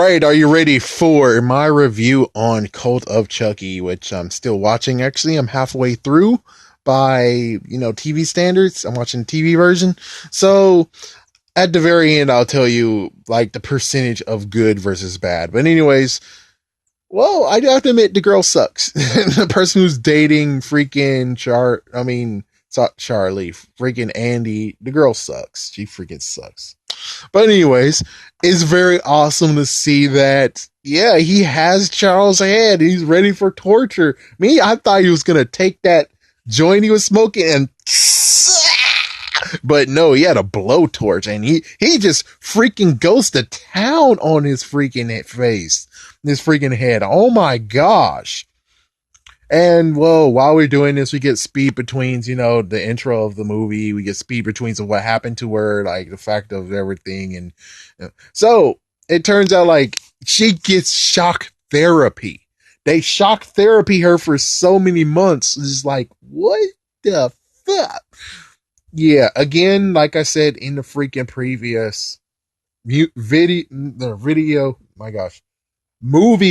right, are you ready for my review on Cult of Chucky, which I'm still watching actually. I'm halfway through by, TV standards. I'm watching the TV version. So, at the very end I'll tell you like the percentage of good versus bad. But anyways, well, I do have to admit the girl sucks. The person who's dating freaking Charlie, freaking Andy, the girl sucks. She freaking sucks. But anyways, it's very awesome to see that, yeah, he has Charles' head. He's ready for torture. Me, I thought he was going to take that joint he was smoking and... But no, he had a blowtorch and he just freaking goes to town on his freaking face. His freaking head. Oh my gosh. And, well, while we're doing this, we get speed betweens, the intro of the movie. We get speed betweens of what happened to her, like the fact of everything. And so it turns out like she gets shock therapy. They shock therapy her for so many months. It's like, what the fuck? Yeah, again, like I said in the freaking previous movie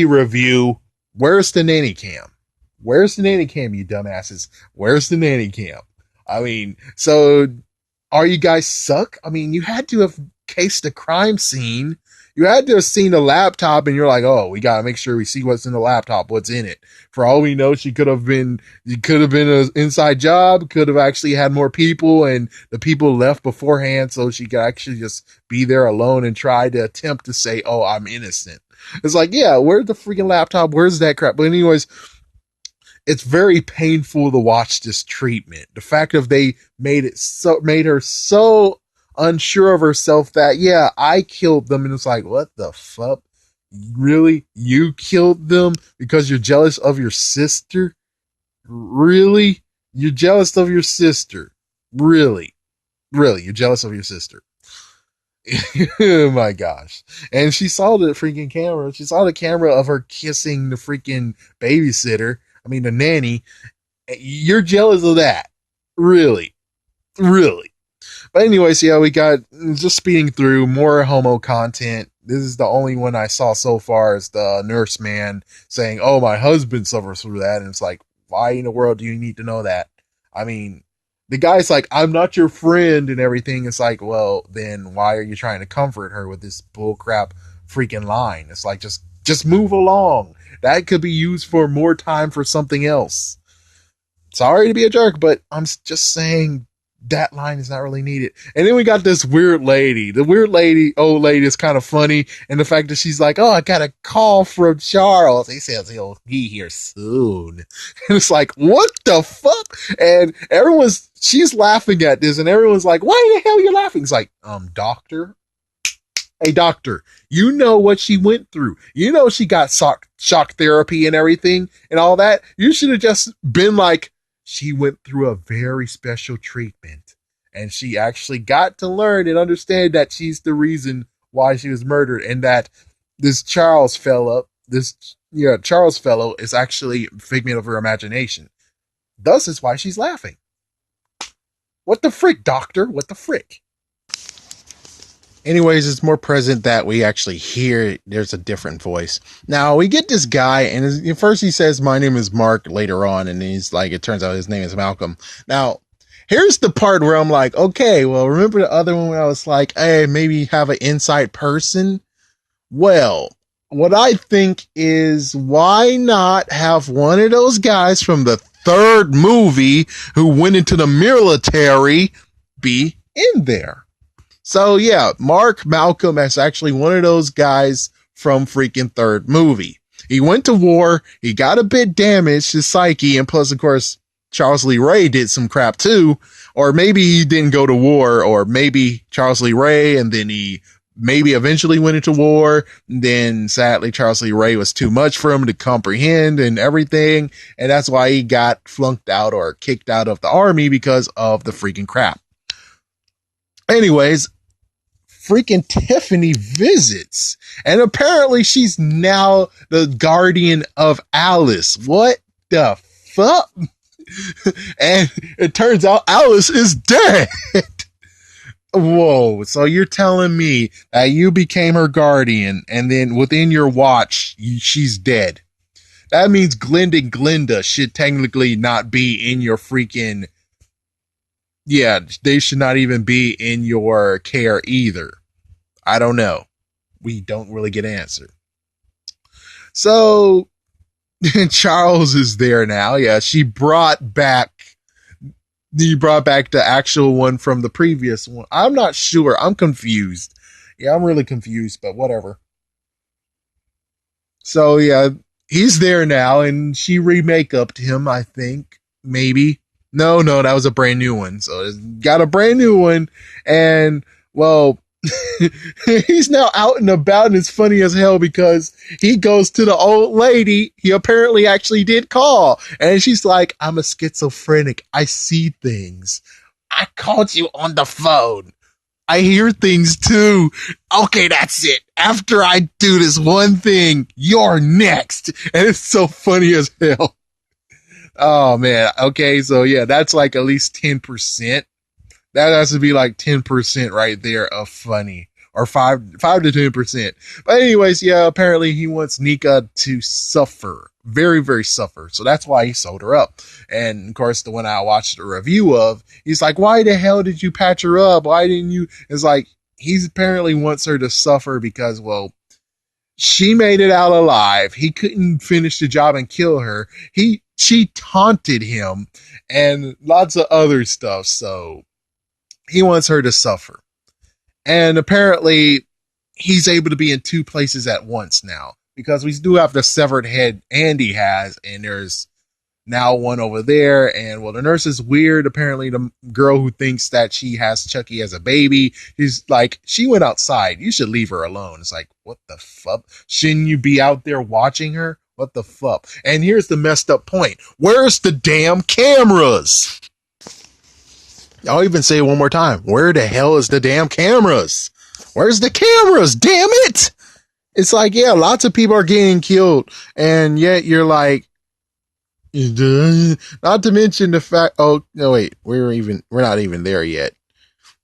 review, where's the nanny cam? Where's the nanny cam, you dumbasses? Where's the nanny cam? I mean, so are you guys suck? I mean, you had to have cased the crime scene. You had to have seen the laptop and you're like, oh, we got to make sure we see what's in the laptop, what's in it. For all we know, it could have been an inside job, could have actually had more people and the people left beforehand so she could actually just be there alone and try to attempt to say, oh, I'm innocent. It's like, yeah, where's the freaking laptop? Where's that crap? But anyways, it's very painful to watch this treatment. The fact of they made her so unsure of herself that, yeah, I killed them. And it's like, what the fuck? Really? You killed them because you're jealous of your sister? Really? You're jealous of your sister? Really? Really? You're jealous of your sister? Oh my gosh. And she saw the freaking camera. She saw the camera of her kissing the freaking babysitter. I mean, the nanny. You're jealous of that. Really? Really? But anyways, yeah, we got just speeding through more homo content. This is the only one I saw so far is the nurse man saying, oh, my husband suffers through that. And it's like, why in the world do you need to know that? I mean, the guy's like, I'm not your friend and everything. It's like, well, then why are you trying to comfort her with this bullcrap freaking line? It's like, just move along. That could be used for more time for something else. Sorry to be a jerk, but I'm just saying that line is not really needed. And then we got this weird lady. The weird lady, old lady, is kind of funny. And the fact that she's like, oh, I got a call from Charles. He says he'll be here soon. And it's like, what the fuck? And she's laughing at this. And everyone's like, why the hell are you laughing? It's like, doctor. Hey, doctor, you know what she went through. You know she got shock therapy and everything and all that. You should have just been like, she went through a very special treatment. And she actually got to learn and understand that she's the reason why she was murdered. And that this Charles fellow is actually a figment of her imagination. Thus is why she's laughing. What the frick, doctor? What the frick? Anyways, it's more present that we actually hear there's a different voice. Now, we get this guy, and first he says, my name is Mark, later on, and he's like, it turns out his name is Malcolm. Now, here's the part where I'm like, okay, well, remember the other one where I was like, hey, maybe have an inside person? Well, what I think is, why not have one of those guys from the third movie who went into the military be in there? So yeah, Mark Malcolm is actually one of those guys from freaking third movie. He went to war, he got a bit damaged, his psyche, and plus, of course, Charles Lee Ray did some crap too. Or maybe he didn't go to war, or maybe Charles Lee Ray, and then he maybe eventually went into war. And then sadly, Charles Lee Ray was too much for him to comprehend and everything. And that's why he got flunked out or kicked out of the army because of the freaking crap. Anyways, freaking Tiffany visits, and apparently she's now the guardian of Alice. What the fuck? And it turns out Alice is dead. Whoa, so you're telling me that you became her guardian and then within your watch, she's dead. That means Glenda should technically not be in your freaking. Yeah, they should not even be in your care either. I don't know. We don't really get an answer. So, Charles is there now. Yeah, she brought back. You brought back the actual one from the previous one. I'm not sure. I'm confused. Yeah, I'm really confused, but whatever. So yeah, he's there now, and she remake upped him. I think maybe. No, that was a brand new one. So it's got a brand new one, and well, he's now out and about, and it's funny as hell because he goes to the old lady. He apparently actually did call, and she's like, "I'm a schizophrenic. I see things. I called you on the phone. I hear things too. Okay, that's it. After I do this one thing, you're next." And it's so funny as hell. Oh man. Okay, so yeah, that's like at least 10%. That has to be like 10% right there of funny. Or five to 10%. But anyways, yeah, apparently he wants Nika to suffer. Very, very suffer. So that's why he sold her up. And of course, the one I watched a review of, he's like, why the hell did you patch her up? Why didn't you? It's like, he apparently wants her to suffer because, well, she made it out alive. He couldn't finish the job and kill her. She taunted him and lots of other stuff. So he wants her to suffer. And apparently he's able to be in two places at once now because we do have the severed head Andy has, and there's now one over there. And well, the nurse is weird. Apparently the girl who thinks that she has Chucky as a baby, she's like, she went outside. You should leave her alone. It's like, what the fuck? Shouldn't you be out there watching her? What the fuck? And here's the messed up point. Where's the damn cameras? I'll even say it one more time. Where the hell is the damn cameras? Where's the cameras? Damn it! It's like, yeah, lots of people are getting killed, and yet you're like, not to mention the fact. Oh no, wait, we're not even there yet.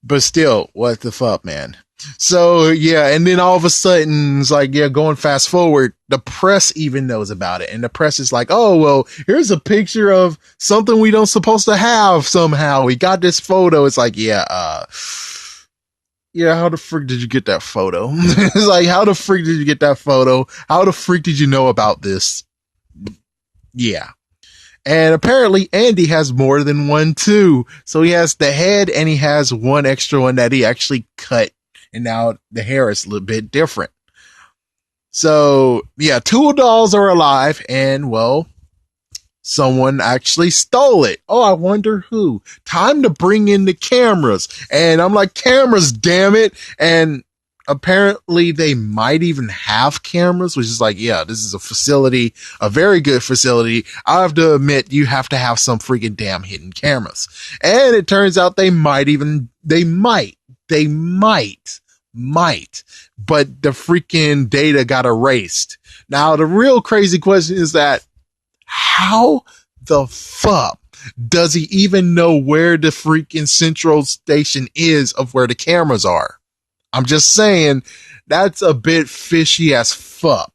But still, what the fuck, man? So yeah, and then all of a sudden it's like, yeah, going fast forward, the press even knows about it, and the press is like, oh well, here's a picture of something we don't supposed to have somehow. We got this photo. It's like, yeah, how the freak did you get that photo? It's like, how the freak did you get that photo? How the freak did you know about this? Yeah. And apparently Andy has more than one too. So he has the head and he has one extra one that he actually cut. And now the hair is a little bit different. So yeah, two dolls are alive, and well, someone actually stole it. Oh, I wonder who. Time to bring in the cameras. And I'm like, cameras, damn it. And apparently they might even have cameras, which is like, yeah, this is a facility, a very good facility. I have to admit, you have to have some freaking damn hidden cameras. And it turns out they might, but the freaking data got erased. Now, the real crazy question is that how the fuck does he even know where the freaking central station is of where the cameras are? I'm just saying, that's a bit fishy as fuck.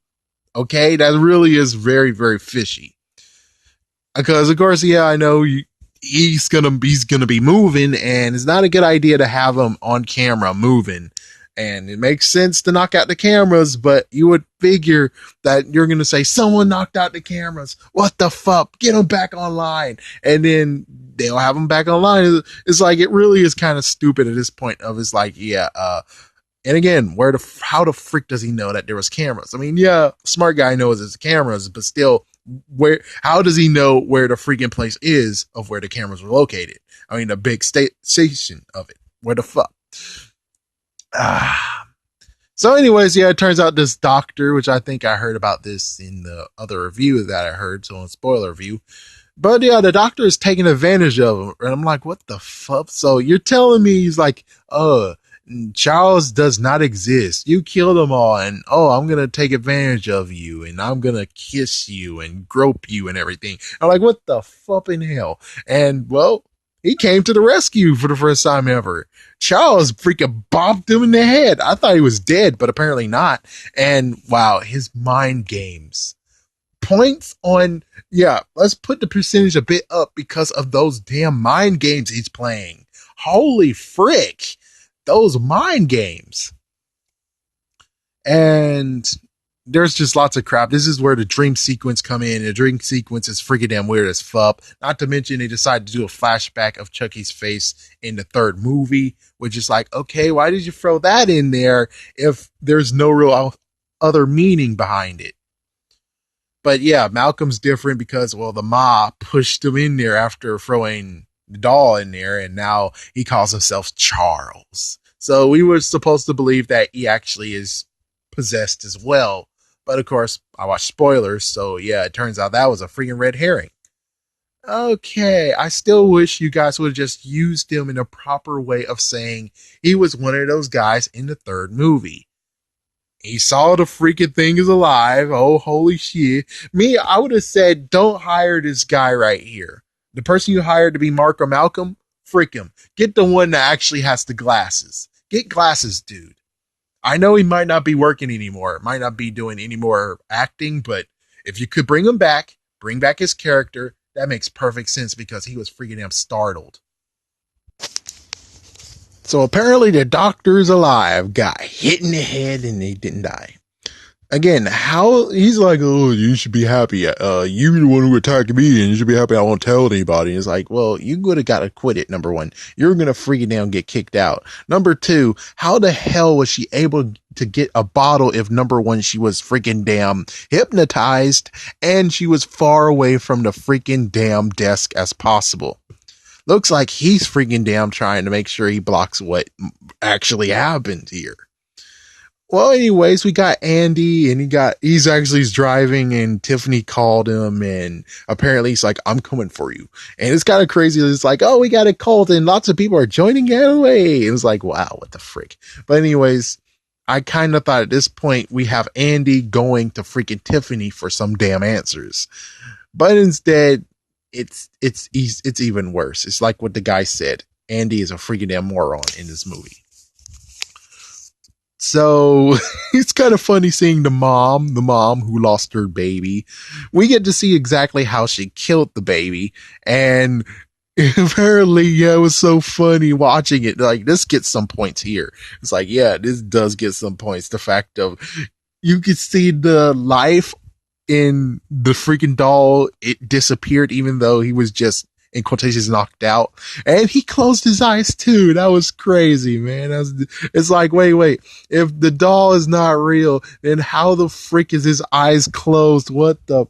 Okay, that really is very, very fishy. Because of course, yeah, I know he's gonna be moving, and it's not a good idea to have him on camera moving. And it makes sense to knock out the cameras, but you would figure that you're going to say, someone knocked out the cameras. What the fuck? Get them back online. And then they'll have them back online. It's like, it really is kind of stupid at this point of, it's like, yeah, and again, how the frick does he know that there was cameras? I mean, yeah, smart guy knows there's cameras, but still, how does he know where the freaking place is of where the cameras were located? I mean, the big station of it. Where the fuck? So anyways, yeah, it turns out this doctor, which I think I heard about this in the other review that I heard, so on spoiler review. But yeah, the doctor is taking advantage of him. And I'm like, what the fuck? So you're telling me he's like, Charles does not exist. You killed them all, and I'm gonna take advantage of you, and I'm gonna kiss you and grope you and everything. I'm like, what the fuck in hell? And well, He came to the rescue for the first time ever. Charles freaking bopped him in the head. I thought he was dead, but apparently not. And wow, his mind games. Points on, yeah, let's put the percentage a bit up because of those damn mind games he's playing. Holy frick. Those mind games. And there's just lots of crap. This is where the dream sequence come in. The dream sequence is freaking damn weird as fuck. Not to mention they decided to do a flashback of Chucky's face in the third movie, which is like, okay, why did you throw that in there if there's no real other meaning behind it? But yeah, Malcolm's different because, well, the Ma pushed him in there after throwing the doll in there, and now he calls himself Charles. So we were supposed to believe that he actually is possessed as well. But of course, I watched spoilers, so yeah, it turns out that was a freaking red herring. Okay, I still wish you guys would have just used him in a proper way of saying he was one of those guys in the third movie. He saw the freaking thing is alive. Oh, holy shit. Me, I would have said, don't hire this guy right here. The person you hired to be Mark or Malcolm, freak him. Get the one that actually has the glasses. Get glasses, dude. I know he might not be working anymore, might not be doing any more acting, but if you could bring back his character, that makes perfect sense because he was freaking damn startled. So apparently the doctor is alive, got hit in the head and he didn't die. Again, how he's like, oh, you should be happy. You're the one who attacked me and you should be happy. I won't tell anybody. It's like, well, you would have got acquitted. Number one, you're going to freaking down get kicked out. Number two, how the hell was she able to get a bottle if number one, she was freaking damn hypnotized and she was far away from the freaking damn desk as possible? Looks like he's freaking damn trying to make sure he blocks what actually happened here. Well, anyways, we got Andy and he's driving and Tiffany called him and apparently he's like, I'm coming for you. And it's kind of crazy. It's like, oh, we got a cult and lots of people are joining anyway. It was like, wow, what the frick? But anyways, I kind of thought at this point we have Andy going to freaking Tiffany for some damn answers. But instead, it's even worse. It's like what the guy said. Andy is a freaking damn moron in this movie. So it's kind of funny seeing the mom who lost her baby. We get to see exactly how she killed the baby. And apparently, yeah, it was so funny watching it. Like, this gets some points here. It's like, yeah, this does get some points. The fact of you could see the life in the freaking doll. It disappeared even though he was just in quotations knocked out, and he closed his eyes too. That was crazy, man. It's like, wait, if the doll is not real, then how the frick is his eyes closed? What the?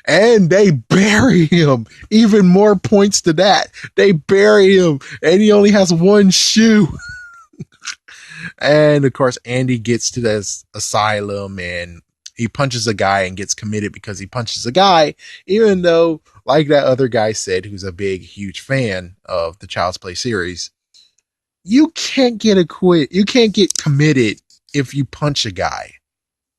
And they bury him. Even more points to that. They bury him and he only has one shoe. And of course Andy gets to this asylum and he punches a guy and gets committed because he punches a guy, even though, like that other guy said, who's a big, huge fan of the Child's Play series, you can't get you can't get committed if you punch a guy,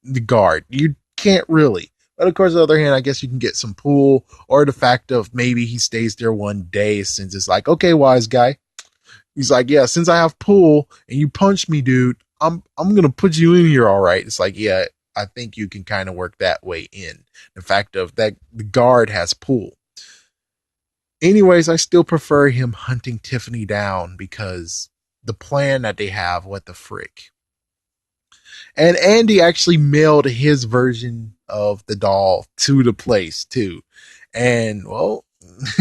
the guard. You can't really. But of course, on the other hand, I guess you can get some pull, or the fact of maybe he stays there one day since it's like, okay, wise guy. He's like, yeah, since I have pull and you punched me, dude, I'm gonna put you in here, all right. It's like, yeah, I think you can kind of work that way in. The fact of that the guard has pull. Anyways, I still prefer him hunting Tiffany down because the plan that they have, what the frick. And Andy actually mailed his version of the doll to the place too. And well,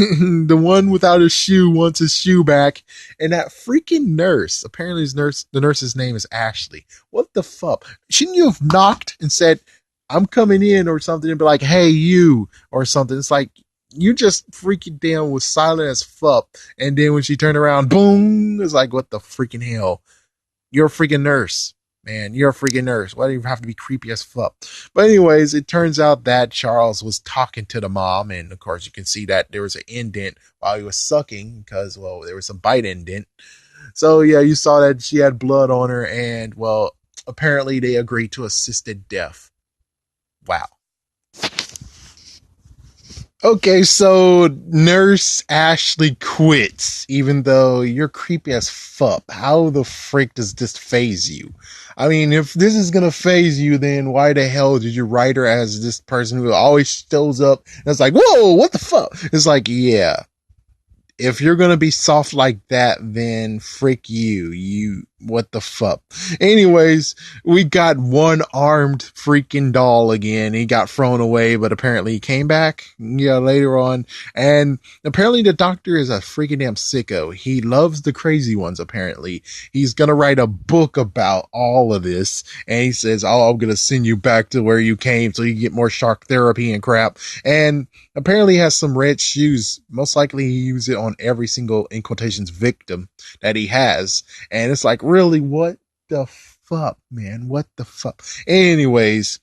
the one without his shoe wants his shoe back. And that freaking nurse, apparently the nurse's name is Ashley. What the fuck? Shouldn't you have knocked and said, I'm coming in or something and be like, hey, you or something? It's like, you just freaking damn was silent as fuck. And then when she turned around, boom, it's like, what the freaking hell? You're a freaking nurse. Man, you're a freaking nurse. Why do you have to be creepy as fuck? But anyways, it turns out that Charles was talking to the mom. And of course, you can see that there was an indent while he was sucking because, well, there was a bite indent. So yeah, you saw that she had blood on her. And well, apparently they agreed to assisted death. Wow. Okay, so Nurse Ashley quits, even though you're creepy as fuck. How the frick does this phase you? I mean, if this is gonna phase you, then why the hell did you write her as this person who always shows up and it's like, whoa, what the fuck? It's like, yeah, if you're gonna be soft like that, then frick you. What the fuck? Anyways, we got one armed freaking doll again. He got thrown away, but apparently he came back, yeah, later on. And apparently the doctor is a freaking damn sicko. He loves the crazy ones, apparently. He's gonna write a book about all of this. And he says, oh, I'm gonna send you back to where you came so you can get more shark therapy and crap. And apparently he has some red shoes. Most likely he uses it on every single, in quotations, victim that he has. And it's like, really, what the fuck, man? What the fuck? Anyways,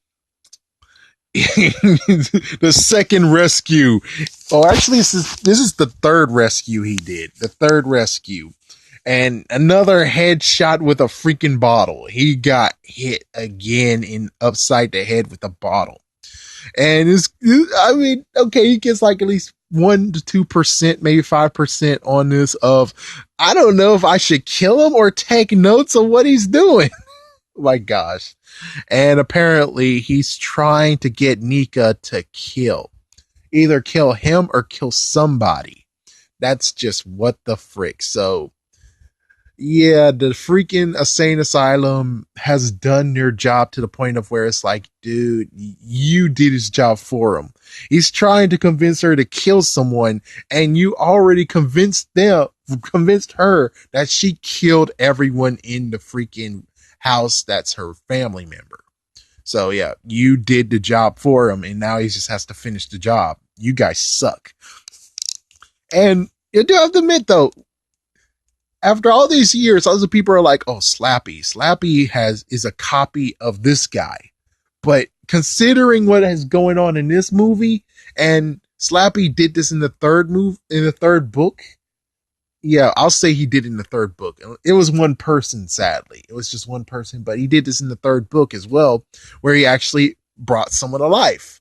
the second rescue. Oh, actually, this is the third rescue he did. The third rescue. And another headshot with a freaking bottle. He got hit again in upside the head with a bottle. And I mean, okay, he gets like at least 1 to 2%, maybe 5% on this of, I don't know if I should kill him or take notes of what he's doing. My gosh. And apparently he's trying to get Nika to either kill him or kill somebody. That's just what the frick. So yeah, the freaking insane asylum has done their job to the point of where it's like, dude, you did his job for him. He's trying to convince her to kill someone, and you already convinced her that she killed everyone in the freaking house that's her family member. So yeah, you did the job for him, and now he just has to finish the job. You guys suck. And you do have to admit though, after all these years, other people are like, oh, Slappy is a copy of this guy. But considering what is going on in this movie, and Slappy did this in the third book. Yeah, I'll say he did in the third book. It was one person, sadly. It was just one person, but he did this in the third book as well, where he actually brought someone to life.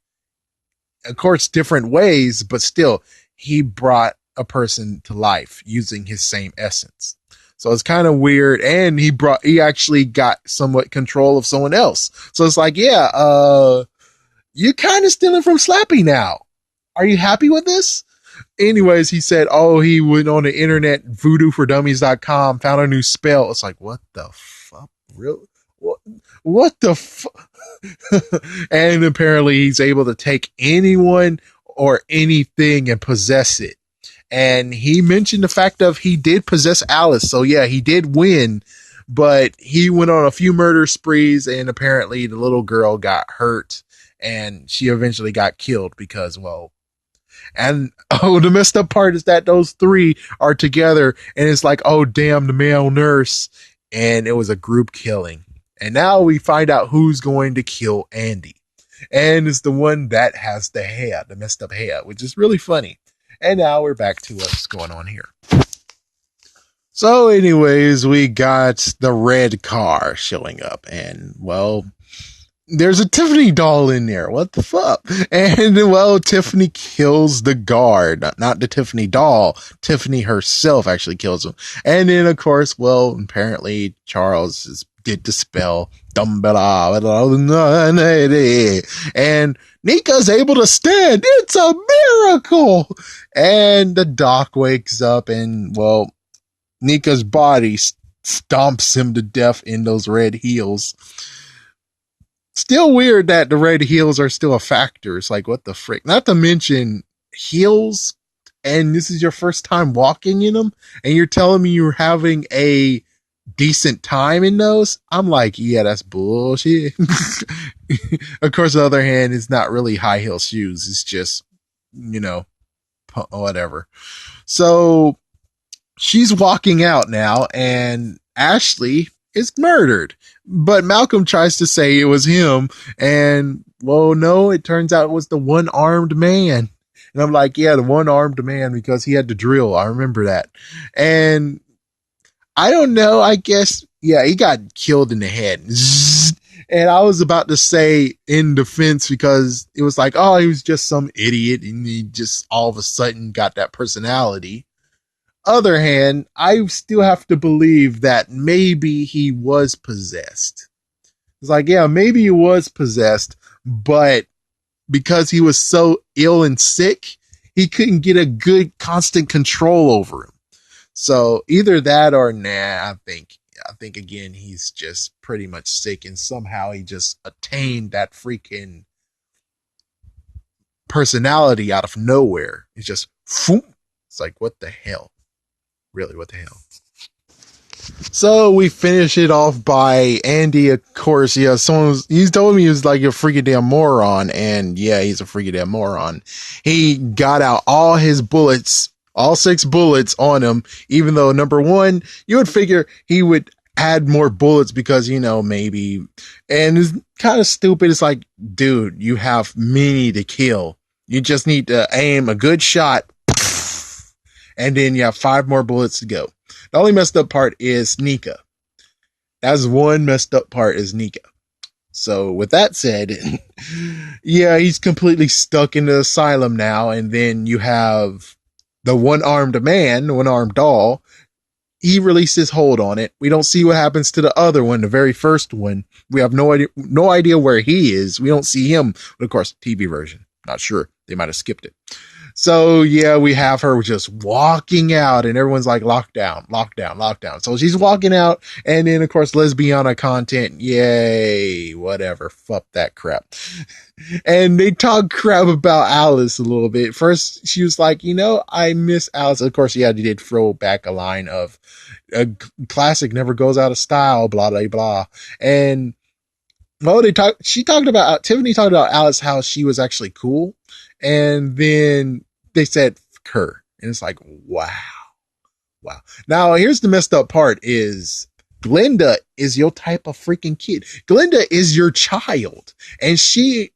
Of course, different ways, but still, he brought a person to life using his same essence. So it's kind of weird. And he actually got somewhat control of someone else. So it's like, yeah, you're kind of stealing from Slappy now. Are you happy with this? Anyways, he said, oh, he went on the internet, voodooforDummies.com, found a new spell. It's like, what the fuck? Really? What the fuck? And apparently he's able to take anyone or anything and possess it. And he mentioned the fact of he did possess Alice. So yeah, he did win, but he went on a few murder sprees, and apparently the little girl got hurt and she eventually got killed because, well, and oh, the messed up part is that those three are together and it's like, oh, damn, the male nurse. And it was a group killing. And now we find out who's going to kill Andy. And it's the one that has the hair, the messed up hair, which is really funny. And now we're back to what's going on here. So anyways, we got the red car showing up, and well, there's a Tiffany doll in there. What the fuck? And well, Tiffany kills the guard. Not the Tiffany doll. Tiffany herself actually kills him. And then of course, well, apparently Charles did the spell. And Nika's able to stand. It's a miracle. And the doc wakes up, and well, Nika's body stomps him to death in those red heels. Still weird that the red heels are still a factor. It's like, what the frick? Not to mention heels, and this is your first time walking in them, and you're telling me you're having a decent time in those. I'm like, yeah, that's bullshit. Of course, on the other hand, it's not really high heel shoes. It's just, whatever. So she's walking out now, and Ashley is murdered. But Malcolm tries to say it was him, and well, no, it turns out it was the one-armed man. And I'm like, yeah, the one-armed man, because he had the drill. I remember that. And I don't know, I guess, yeah, he got killed in the head. And I was about to say in defense because it was like, oh, he was just some idiot and he just all of a sudden got that personality. Other hand, I still have to believe that maybe he was possessed. It's like, yeah, maybe he was possessed, but because he was so ill and sick, he couldn't get a good constant control over him. So either that or nah, I think again he's just pretty much sick and somehow he just attained that freaking personality out of nowhere. It's just phoom. It's like what the hell? Really, what the hell? So we finish it off by Andy, of course. Yeah, he's told me he was like a freaking damn moron, and yeah, he's a freaking damn moron. He got out all his bullets, all 6 bullets on him, even though number one, you would figure he would add more bullets because, maybe, and it's kind of stupid. It's like, dude, you have many to kill. You just need to aim a good shot, and then you have 5 more bullets to go. The only messed up part is Nika. That's one messed up part is Nika. So with that said, yeah, he's completely stuck in the asylum now. And then you have the one-armed man, one-armed doll. He released his hold on it. We don't see what happens to the other one, the very first one. We have no idea where he is. We don't see him. But of course, TV version. Not sure. They might have skipped it. So yeah, we have her just walking out and everyone's like lockdown, lockdown, lockdown. So she's walking out and then of course lesbiana content. Yay, whatever. Fuck that crap. And they talk crap about Alice a little bit. First, she was like, I miss Alice. Of course, yeah, they did throw back a line of a classic never goes out of style, blah, blah, blah. And well, Tiffany talked about Alice, how she was actually cool. And then they said her. And it's like, wow. Wow. Now, here's the messed up part is Glenda is your type of freaking kid. Glenda is your child. And she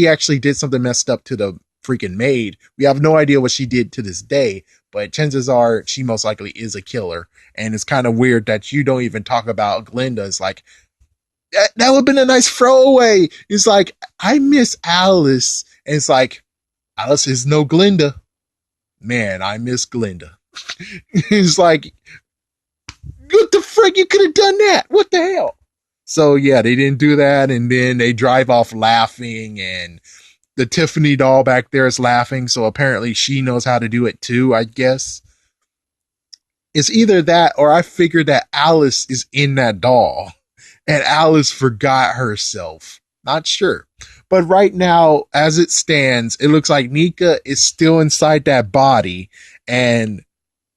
actually did something messed up to the freaking maid. We have no idea what she did to this day, but chances are she most likely is a killer. And it's kind of weird that you don't even talk about Glenda. It's like, that would have been a nice throwaway. It's like, I miss Alice. And it's like, Alice is no Glenda. Man, I miss Glenda. It's like, what the frick? You could have done that. What the hell? So yeah, they didn't do that. And then they drive off laughing and the Tiffany doll back there is laughing. So apparently she knows how to do it too, I guess. It's either that or I figured that Alice is in that doll and Alice forgot herself. Not sure. But right now, as it stands, it looks like Nika is still inside that body. And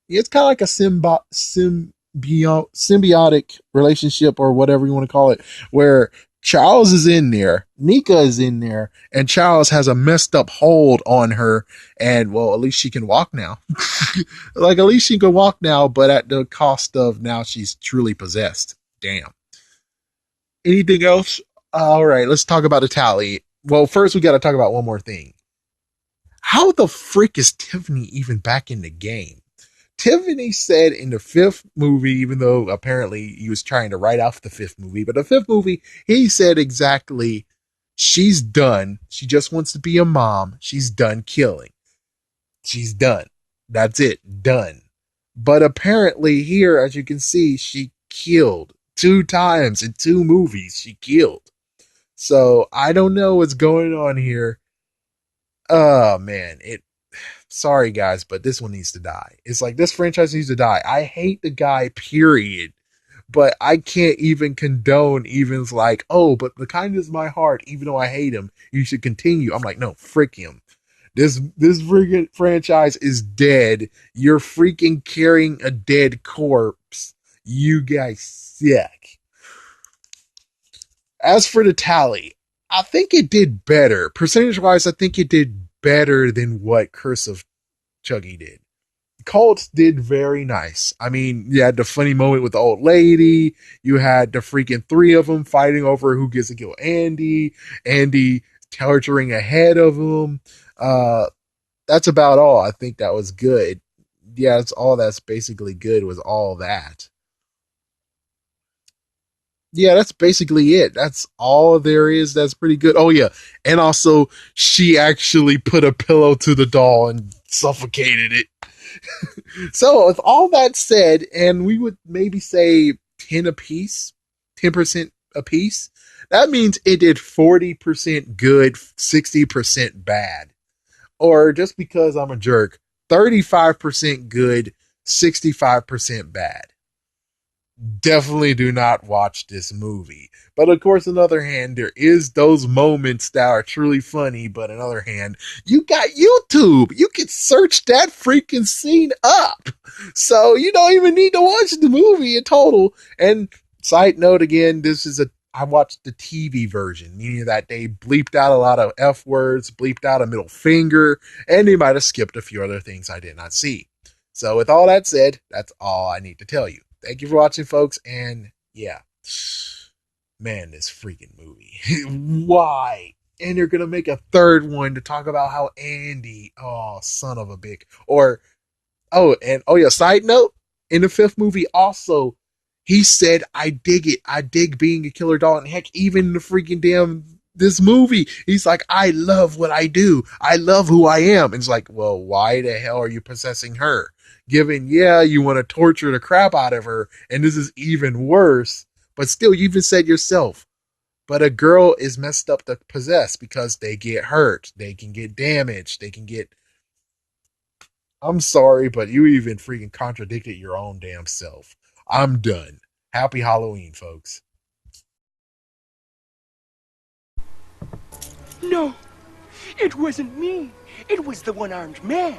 it's kind of like a symbiotic relationship or whatever you want to call it, where Charles is in there, Nika is in there, and Charles has a messed up hold on her. And well, at least she can walk now. Like, at least she can walk now, but at the cost of now she's truly possessed. Damn. Anything else? All right, let's talk about the tally. Well, first we got to talk about one more thing. How the frick is Tiffany even back in the game? Tiffany said in the 5th movie, even though apparently he was trying to write off the 5th movie, but the 5th movie, he said exactly, she's done. She just wants to be a mom. She's done killing. She's done. That's it. Done. But apparently here, as you can see, she killed 2 times in 2 movies. She killed. So I don't know what's going on here. Oh man, sorry guys, but this one needs to die. It's like this franchise needs to die. I hate the guy, period. But I can't even condone even like, oh, but the kindness of my heart, even though I hate him, you should continue. I'm like, no, frick him. This freaking franchise is dead. You're freaking carrying a dead corpse. You guys suck. As for the tally, I think it did better. Percentage wise, I think it did better than what Curse of Chucky did. Cults did very nice. I mean, you had the funny moment with the old lady. You had the freaking 3 of them fighting over who gets to kill Andy. Andy torturing ahead of them. That's about all. I think that was good. Yeah, that's all that's basically good was all that. Yeah, that's basically it. That's all there is. That's pretty good. Oh yeah, and also she actually put a pillow to the doll and suffocated it. So with all that said, and we would maybe say 10 apiece, 10% apiece, that means it did 40% good, 60% bad. Or just because I'm a jerk, 35% good, 65% bad. Definitely do not watch this movie. But of course, on the other hand, there is those moments that are truly funny. But on the other hand, you got YouTube. You can search that freaking scene up. So you don't even need to watch the movie in total. And side note again, this is a I watched the TV version, meaning that they bleeped out a lot of F words, bleeped out a middle finger, and they might have skipped a few other things I did not see. So, with all that said, that's all I need to tell you. Thank you for watching, folks. And yeah, man, this freaking movie. Why? And they're going to make a third one to talk about how Andy, oh, son of a bitch. Or, oh, and oh, yeah, side note, in the fifth movie, also, he said, I dig it. I dig being a killer doll. And heck, even in the freaking damn this movie, he's like, I love what I do. I love who I am. And it's like, well, why the hell are you possessing her? Given, yeah, you want to torture the crap out of her, and this is even worse. But still, you even said yourself, but a girl is messed up to possess because they get hurt, they can get damaged, they can get. I'm sorry, but you even freaking contradicted your own damn self. I'm done. Happy Halloween, folks. No, it wasn't me. It was the one-armed man.